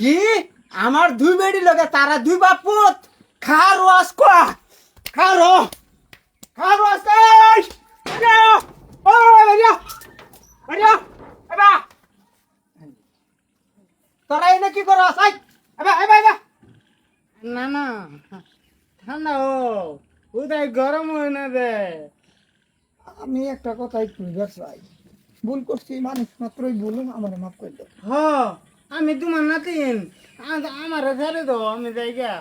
কি আমার দুই বেড়ি লগে তারা দুই বাপুত খারো আসকো খারো খারো আস ও আরিয়া আরিয়া এবা তোরা এনে কি করো আই এবা এবা এবা না না ঠান্ডা ও উদয় গরম হয় না রে। আমি একটা কথাই বুঝবার চাই, ভুল করছি, মানুষ মাত্রই বলুন, আমার মাফ করে দাও। হ আমি তোমার নাতিন, আমার ছেড়ে দাও, আমি যাইগা।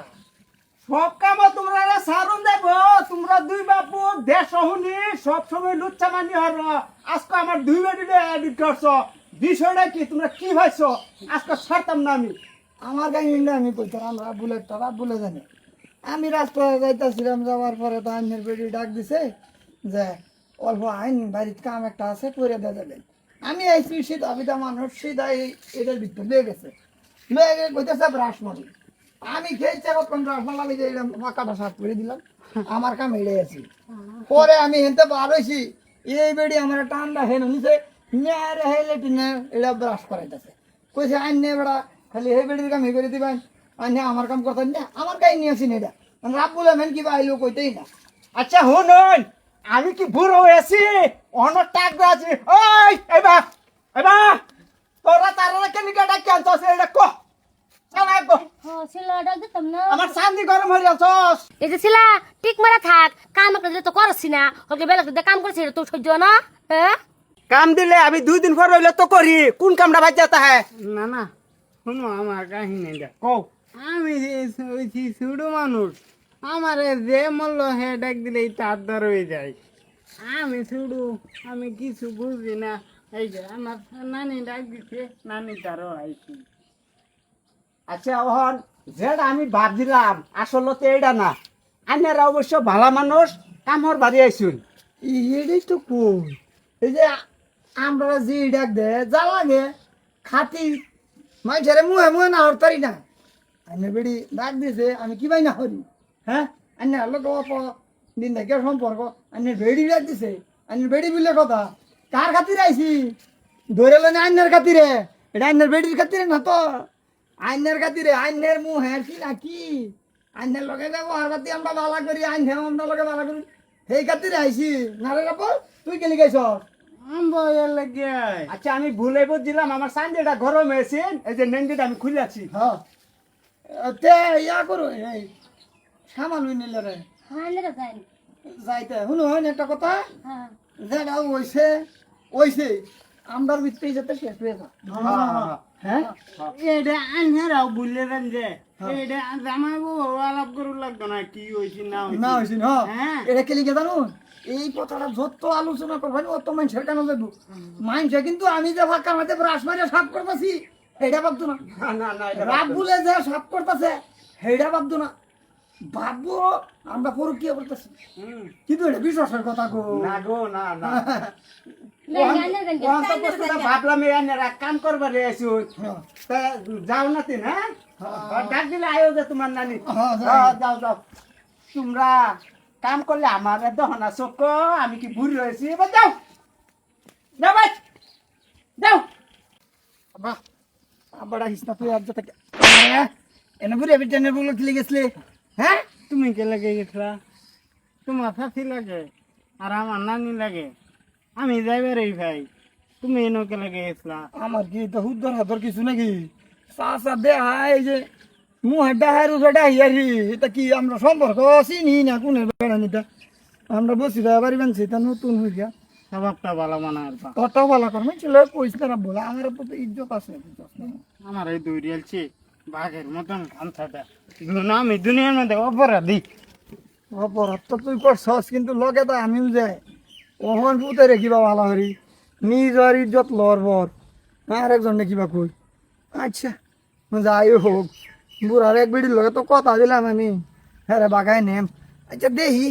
সব কাম তোমরা সারুন দেব। তোমরা দুই বাপু দেশ হনি সব সময় লুচ্চা মানি হর। আজকে আমার দুই বেড়ি এডিট করছো, বিষয়টা কি তোমরা কি ভাইছো? আজকে ছাড়তাম না আমি। আমার কাহিনী আমি কইতাম, আমরা বুলেট তারা বলে জানি। আমি রাস্তায় যাইতেছিলাম, যাওয়ার পরে তো আইনের বেড়ি ডাক দিছে যে অল্প আইন বাড়ির কাম একটা আছে করে দেওয়া যাবে। আমি আইসি সিধা বিধা মানুষ, সিধা এটার ভিতরে লয়ে গেছে, লয়ে গিয়ে কইতেছে ব্রাশ মারি। আমি খেয়েছি কতক্ষণ ব্রাশ মারলাম, এই যে এরকম মাকাটা সাফ করে দিলাম, আমার কাম এড়ে আছি। পরে আমি হেনতে বার হয়েছি, এই বেড়ি আমার টান্ডা হেন নিছে, নেয়ারে হেলে টিনে এটা ব্রাশ করাইতেছে। কইছে আইন নে বেড়া, খালি এই বেড়ির কাম হে করে দিবেন, আইন আমার কাম করতেন না, আমার কাই নিয়ে আসি না এটা। রাব বলে মেন কিবা আইলো কইতেই না। আচ্ছা শুনুন, আমি কি বুড়ো হয়েছি? অনেক টাক আছে। ওই এবা এবা তোরা তারা কেনিকা ডাকি আনছস এটা কো চালা কো। শিলা ডাক দিতাম না। আমার শান্তি গরম হয়ে যাচ্ছস। এই যে শিলা টিক মারা থাক, কাম একটা দিলে তো করছি না, ওকে বেলা দিয়ে কাম করছি তো সহ্য না। হ্যাঁ কাম দিলে আমি 2 দিন পর হইলে তো করি। কোন কামটা ভাই যাতা হ্যাঁ? না না শুনো আমার কাহিনীটা। কও। আমি হইছি ছোটো মানুষ, আমার যে মূল্য হে ডাক দিলেই তার দর হয়ে যায়। আমি ছোটো, আমি কিছু বুঝি না। এই যে আমার নানি ডাক দিচ্ছে, নানি তারও আইছি। আচ্ছা ওহন যেটা আমি ভাবছিলাম আসলে তো এটা না। আইনারা অবশ্য ভালো মানুষ, কামর বাড়ি আইছুন। এটাই তো কই, এই যে আমরা যে ডাক দে যা লাগে খাতি মানুষের মুহে মুহে না হরতারি না। আইনের বেড়ি ডাক দিয়েছে, আমি কি পাই না হরি? হ্যাঁ, আইনের হলো গপ দিন থেকে সম্পর্ক, আইনের বেড়ি ডাক দিছে, আইনের বেড়ি বললে কথা কার খাতিরে আইছি? ধরে লো না আইনের খাতিরে, এটা আইনের বেড়ির খাতিরে না তো, আইনের খাতিরে। আইনের মুহের কি না কি আইনের লগে ব্যবহার পাতি আমরা বালা করি, আইন আমরা লগে বালা করি, সেই খাতিরে আইছি না রে রাপল। তুই কেলি গাইছ? বইয়ের লাগে আচ্ছা আমি ভুলে বুঝছিলাম আমার সানডেটা গরম হয়েছে, এই যে নেঙ্গিটা আমি খুলে আছি। হ্যাঁ, তে ইয়া করো, এই সামান হই নিলে রে হ্যাঁ না যাই। যাইতে শুনো হয় না একটা কথা, হ্যাঁ যেটা ওইছে ওইছে আমরার ভিতরেই যাতে শেষ হয়ে যা। হ্যাঁ, এটা আনহেরাও বুঝলে দেন যে এটা জামাই বউ আলাপ করু লাগতো না কি হয়েছে না না হয়েছে। হয়েছি না হ্যাঁ। এটা কেলি কে জানো, এই কথাটা যত আলোচনা করবেন অত মানুষের কেন দেবো মানুষে, কিন্তু আমি যে ফাঁকা মাঝে ব্রাশ মারে সাফ করতেছি এটা ভাবতো না। না না এটা রাব বলে যে সাফ করতেছে সেইটা ভাবতো না, ভাববো আমরা পরকিয়া করতেছি, হুম। কিন্তু এটা বিশ্বাসের কথা গো। না গো না না গান ভাবলাম এই আইনারা কাম করবার আইছুন। হ্যাঁ, তা যাও না তিন হ্যাঁ? ডাক দিলে আয়ো যে তোমার নানি। হ্যাঁ, যাই। হ্যাঁ, যাও যাও। তোমরা কাম করলে আমার দহনা চোখ, আমি কি বুড়ি হয়েছি? এবার যাও যাও ভাই যাও। বাহ, আবার আহিস না তুই আর যত এনে বুড়ি আমি টেনের বগুলো খেলে গেছলে। হ্যাঁ, তুমি কে লাগে গেছিলা? তোমার সাথী লাগে আর আমার নানি লাগে, আমি যাইবার এই ভাই, তুমি এনকে লাগে গেছিলা। আমার কি তো হুদ্দর হাতর কিছু নাকি? চাচা দেহা এই যে মুহের ডাহার উপরে ডাহিয়ারি, এটা কি আমরা সম্পর্ক চিনি না কোনের বেড়ানিটা? আমরা বসি বাড়ি বানছি, তা নতুন হয়ে গিয়া স্বভাবটা ভালো মানার পা। কটাও ভালো করবে ছিল, কইস না বলে আমার প্রতি ইজ্জত আছে। আমার এই দৌড়িয়ালছি বাঘের মতন খামছাটা, আমি দুনিয়ার মধ্যে অপরাধী। অপরাধ তো তুই করছস, কিন্তু লগে তো আমিও যাই ওহন পুতে রেখিবা ভালো হরি, নিজের ইজ্জত লর বর আর একজনে কিবা কই। আচ্ছা যাই হোক, বুড়ার এক বিড়ির লগে তো কথা দিলাম আমি, হ্যাঁ রে বাগায় নেম। আচ্ছা দেখি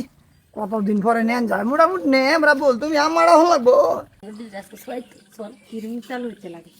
কতদিন পরে নেন যায়, মোটামুটি নেম রা বল, তুমি আমার লাগবো। চালু হইতে লাগে।